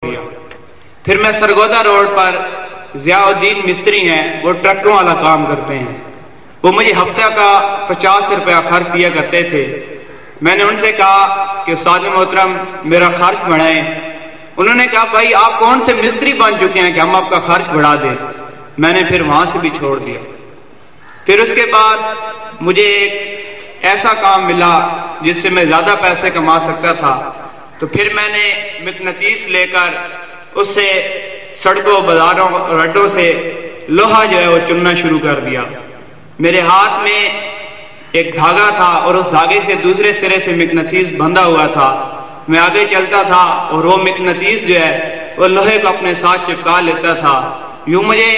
दिया। फिर मैं सरगोदा रोड पर ज़ियाउद्दीन मिस्त्री हैं, वो ट्रकों वाला काम करते हैं। वो मुझे हफ्ते का 50 रुपया खर्च दिया करते थे। मैंने उनसे कहा कि उस्ताद मोहतरम मेरा खर्च बढ़ाएं। उन्होंने कहा भाई आप कौन से मिस्त्री बन चुके हैं कि हम आपका खर्च बढ़ा दें। मैंने फिर वहां से भी छोड़ दिया। फिर उसके बाद मुझे एक ऐसा काम मिला जिससे मैं ज्यादा पैसे कमा सकता था, तो फिर मैंने मकनातीस लेकर उससे सड़कों बाजारों और अड्डों से लोहा जो है वो चुनना शुरू कर दिया। मेरे हाथ में एक धागा था और उस धागे से दूसरे सिरे से मकनातीस बंधा हुआ था। मैं आगे चलता था और वो मकनातीस जो है वो लोहे को अपने साथ चिपका लेता था। यूं मुझे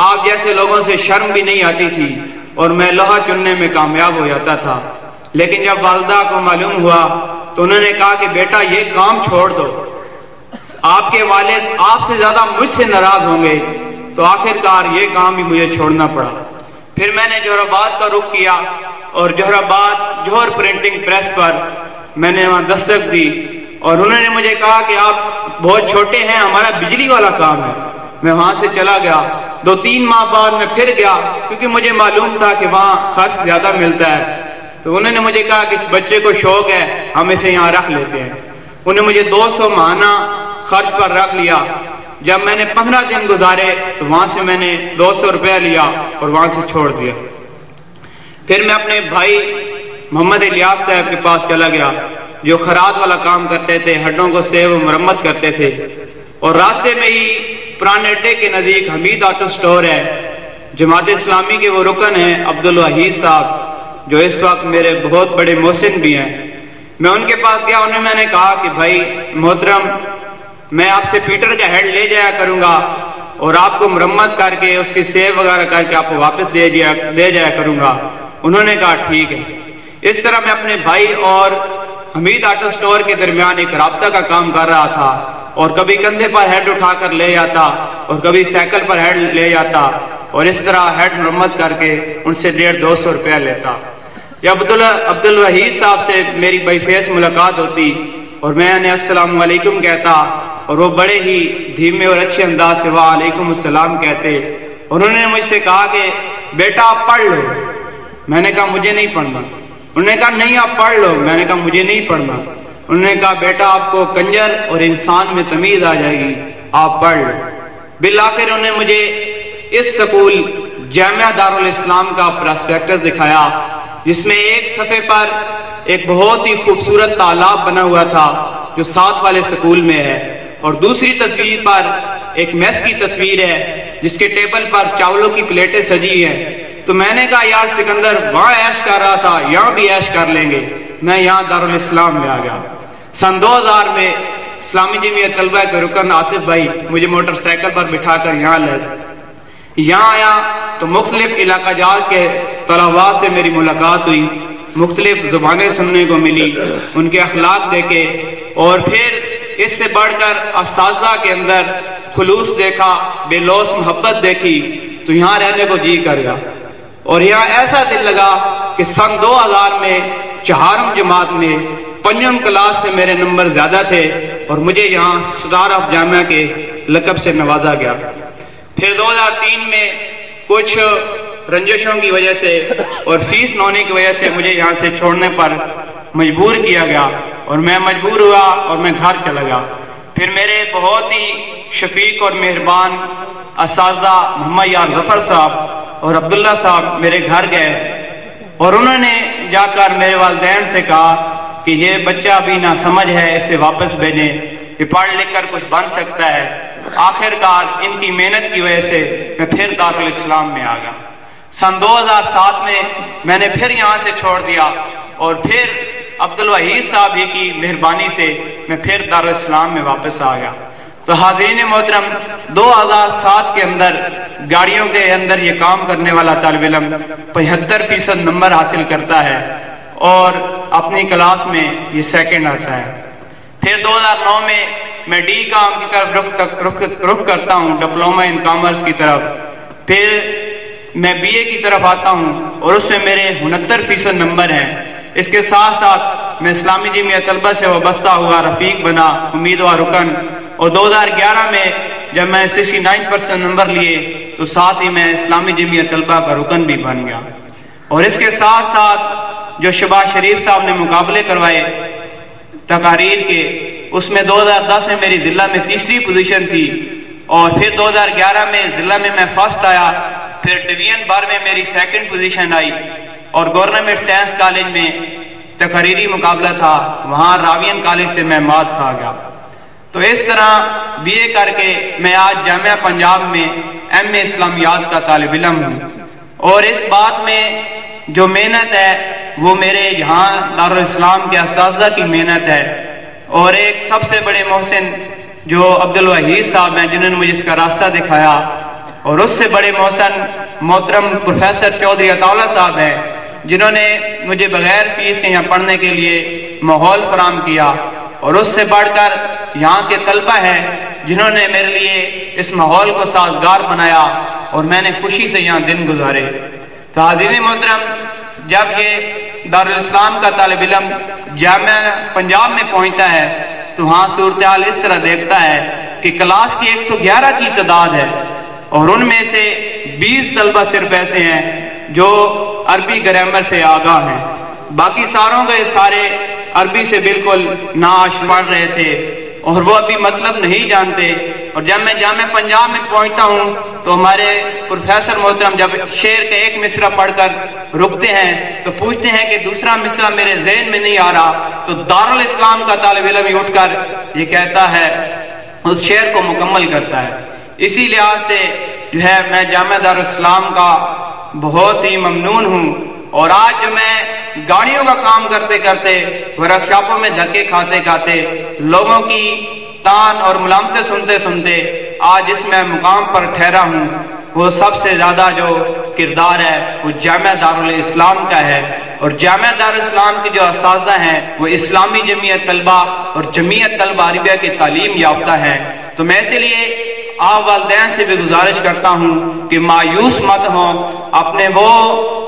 आप जैसे लोगों से शर्म भी नहीं आती थी और मैं लोहा चुनने में कामयाब हो जाता था। लेकिन जब वालिदा को मालूम हुआ तो उन्होंने कहा कि बेटा ये काम छोड़ दो, आपके वालिद आपसे ज्यादा मुझसे नाराज होंगे। तो आखिरकार ये काम भी मुझे छोड़ना पड़ा। फिर मैंने जोहराबाद का रुख किया और जोहराबाद जोहर प्रिंटिंग प्रेस पर मैंने वहां दस्तक दी और उन्होंने मुझे कहा कि आप बहुत छोटे हैं, हमारा बिजली वाला काम है। मैं वहां से चला गया। 2-3 माह बाद मैं फिर गया क्योंकि मुझे मालूम था कि वहां खर्च ज्यादा मिलता है। तो उन्होंने मुझे कहा कि इस बच्चे को शौक है, हम इसे यहाँ रख लेते हैं। उन्होंने मुझे 200 माहाना खर्च पर रख लिया। जब मैंने 15 दिन गुजारे तो वहां से मैंने 200 रुपया लिया और वहां से छोड़ दिया। फिर मैं अपने भाई मोहम्मद इलियास साहब के पास चला गया जो खराद वाला काम करते थे, हड्डों को सेव मरम्मत करते थे। और रास्ते में ही पुराने अड्डे के नजदीक हमीद ऑटो स्टोर है। जमात इस्लामी के वो रुकन हैं अब्दुल वहीद साहब जो इस वक्त मेरे बहुत बड़े मोहसिन भी हैं। मैं उनके पास गया, उन्हें मैंने कहा कि भाई मोहतरम मैं आपसे पीटर का हेड ले जाया करूंगा और आपको मरम्मत करके उसकी सेव वगैरह करके आपको वापस दे जाया करूंगा। उन्होंने कहा ठीक है। इस तरह मैं अपने भाई और हमीद ऑटो स्टोर के दरमियान एक राब्ता का काम कर रहा था और कभी कंधे पर हेड उठाकर ले जाता और कभी साइकिल पर हेड ले जाता और इस तरह हेड मरम्मत करके उनसे 150-200 रुपया लेता। जब अब्दुल वहीद साहब से मेरी बाईफेस मुलाकात होती और मैं उन्हें अस्सलाम वालेकुम कहता और वो बड़े ही धीमे और अच्छे अंदाज से वालेकुम अस्सलाम कहते। उन्होंने मुझसे कहा कि बेटा आप पढ़ लो। मैंने कहा मुझे नहीं पढ़ना। उन्होंने कहा नहीं आप पढ़ लो। मैंने कहा मुझे नहीं पढ़ना। उन्होंने कहा बेटा आपको कंजर और इंसान में तमीज आ जाएगी, आप पढ़ लो। बिल आखिर उन्होंने मुझे इस स्कूल जामिया दारुल इस्लाम का प्रॉस्पेक्टस दिखाया जिसमें एक सफ़े पर एक बहुत ही खूबसूरत तालाब बना हुआ था जो साथ वाले स्कूल में है और दूसरी तस्वीर पर एक मेस की तस्वीर है जिसके टेबल पर चावलों की प्लेटें सजी हैं। तो मैंने कहा यार सिकंदर वहां ऐश कर रहा था, यहाँ भी ऐश कर लेंगे। मैं यहाँ दारुल इस्लाम में आ गया। सन 2000 में इस्लामी जमीयत तलबा के रुकन आतिफ भाई मुझे मोटरसाइकिल पर बिठाकर यहाँ आया तो मुख्तलिफ इलाका जात के तलबा से मेरी मुलाकात हुई, मुख्तलिफ जुबानें सुनने को मिली, उनके अखलाक देखे और फिर इससे बढ़कर असाज़ा के अंदर खुलूस देखा, बेलौस मोहब्बत देखी तो यहाँ रहने को जी कर गया। और यहाँ ऐसा दिल लगा कि सन 2000 में 4वीं जमात में 5वीं क्लास से मेरे नंबर ज्यादा थे और मुझे यहाँ स्टार ऑफ जामिया के लक़ब से नवाजा गया। फिर 2003 में कुछ रंजिशों की वजह से और फीस न होने की वजह से मुझे यहाँ से छोड़ने पर मजबूर किया गया और मैं मजबूर हुआ और मैं घर चला गया। फिर मेरे बहुत ही शफीक और मेहरबान असाज़ा मोहम्मद यार जफर साहब और अब्दुल्ला साहब मेरे घर गए और उन्होंने जाकर मेरे वालिदैन से कहा कि ये बच्चा अभी ना समझ है, इसे वापस भेजें, ये पढ़ लिख कर कुछ बन सकता है। आखिरकार इनकी मेहनत की वजह से मैं फिर दारुल इस्लाम में आ गया। सन 2007 में मैंने फिर यहाँ से छोड़ दिया और फिर अब्दुल वहीद साहब ही की मेहरबानी से मैं फिर दारुल इस्लाम में वापस आ गया। तो हाज़रीन मोहतरम 2007 के अंदर गाड़ियों के अंदर ये काम करने वाला तालिब इल्म 75% नंबर हासिल करता है और अपनी क्लास में ये सेकंड आता है। फिर 2009 में मैं डी काम की तरफ रुख करता हूँ, डिप्लोमा इन कॉमर्स की तरफ। फिर मैं बीए की तरफ आता हूँ और उसमें मेरे 69% नंबर हैं। इसके साथ साथ मैं इस्लामी जमीयत तलबा से वाबस्ता हुआ रफीक बना, उम्मीदवार रुकन اور 2011 میں جب میں 69% نمبر لیے تو ساتھ ہی میں اسلامی جمعیت طلبہ کا رکن بھی بن گیا۔ اور اس کے ساتھ ساتھ جو شہباز شریف صاحب نے مقابلے کروائے تقاریر کے، اس میں 2010 میں میری ضلع میں تیسری پوزیشن تھی، اور پھر 2011 میں ضلع میں فرسٹ آیا، پھر ڈویژن بار میں میری سیکنڈ پوزیشن آئی، اور گورنمنٹ سائنس کالج میں تقریری مقابلہ تھا، وہاں راوین کالج سے میں مات کھا گیا۔ تو اس طرح بی اے کر کے میں آج جامعہ پنجاب میں ایم اے اسلامیات کا طالب علم ہوں، اور اس بات میں جو محنت ہے وہ میرے یہاں دارالاسلام کے اساتذہ کی محنت ہے، اور ایک سب سے بڑے محسن جو عبدالوحید صاحب ہیں جنہوں نے مجھے اس کا راستہ دکھایا، اور اس سے بڑے محسن محترم پروفیسر چودھری عطا اللہ صاحب ہیں جنہوں نے مجھے بغیر فیس کے یہاں پڑھنے کے لیے ماحول فراہم کیا، اور اس سے بڑھ کر یہاں کے طلبہ ہیں جنہوں نے میرے لیے اس ماحول کو سازگار بنایا، اور میں نے خوشی سے یہاں دن گزارے۔ تو حاضرین محترم، جب یہ دارالاسلام کا طالب علم جامعہ پنجاب میں پہنچتا ہے تو وہاں صورتحال اس طرح دیکھتا ہے کہ کلاس کی 111 کی تعداد ہے، اور ان میں سے 20 طلبہ صرف ایسے ہیں جو عربی گرامر سے آگاہ ہیں، باقی ساروں کے سارے عربی سے بالکل ناآشنا پڑھ رہے تھے اور وہ ابھی مطلب نہیں جانتے۔ اور جب میں جامعہ پنجاب میں پہنچتا ہوں تو ہمارے پروفیسر محترم جب شعر کے ایک مصرع پڑھ کر رکتے ہیں تو پوچھتے ہیں کہ دوسرا مصرع میرے ذہن میں نہیں آ رہا، تو دارالاسلام کا طالب علم ہی اٹھ کر یہ کہتا ہے، اس شعر کو مکمل کرتا ہے۔ اسی لحاظ سے جو ہے میں جامعہ دارالاسلام کا بہت ہی ممنون ہوں، اور آج جو میں گاڑیوں کا کام کرتے کرتے ورکشاپوں میں دھکے کھاتے کھاتے لوگوں کی تان اور ملامتیں سنتے سنتے آج اس میں مقام پر ٹھہرا ہوں، وہ سب سے زیادہ جو کردار ہے وہ جامعہ دارالاسلام کا ہے، اور جامعہ دارالاسلام کے جو اساتذہ ہیں وہ اسلامی جمعیت طلبہ اور جمعیت طلبہ عربیہ کی تعلیم یافتہ ہیں۔ تو میں اس لیے آپ والدین سے بھی گزارش کرتا ہوں کہ مایوس مت ہوں، اپنے وہ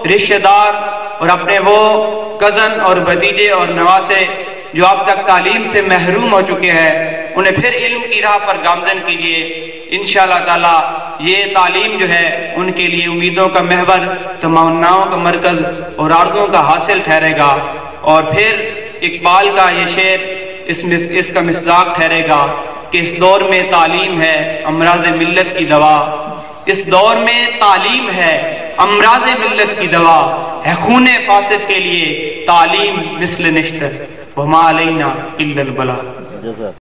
رشتہ دار اور اپنے وہ کزن اور بھتیجے اور نواسے جو اب تک تعلیم سے محروم ہو چکے ہیں انہیں پھر علم کی راہ پر گامزن کیجیے۔ انشاءاللہ تعالی یہ تعلیم جو ہے ان کے لیے امیدوں کا محور، تمناؤں کا مرکز اور آرزوؤں کا حاصل ٹھہرے گا، اور پھر اقبال کا یہ شعر اس کا مصداق ٹھہرے گا کہ اس دور میں تعلیم ہے امراض ملت کی دوا، اس دور میں تعلیم ہے امراض ملت کی دوا، ہے خون فاسد کے لیے تعلیم مثل نشتر وما علینا الا البلاغ۔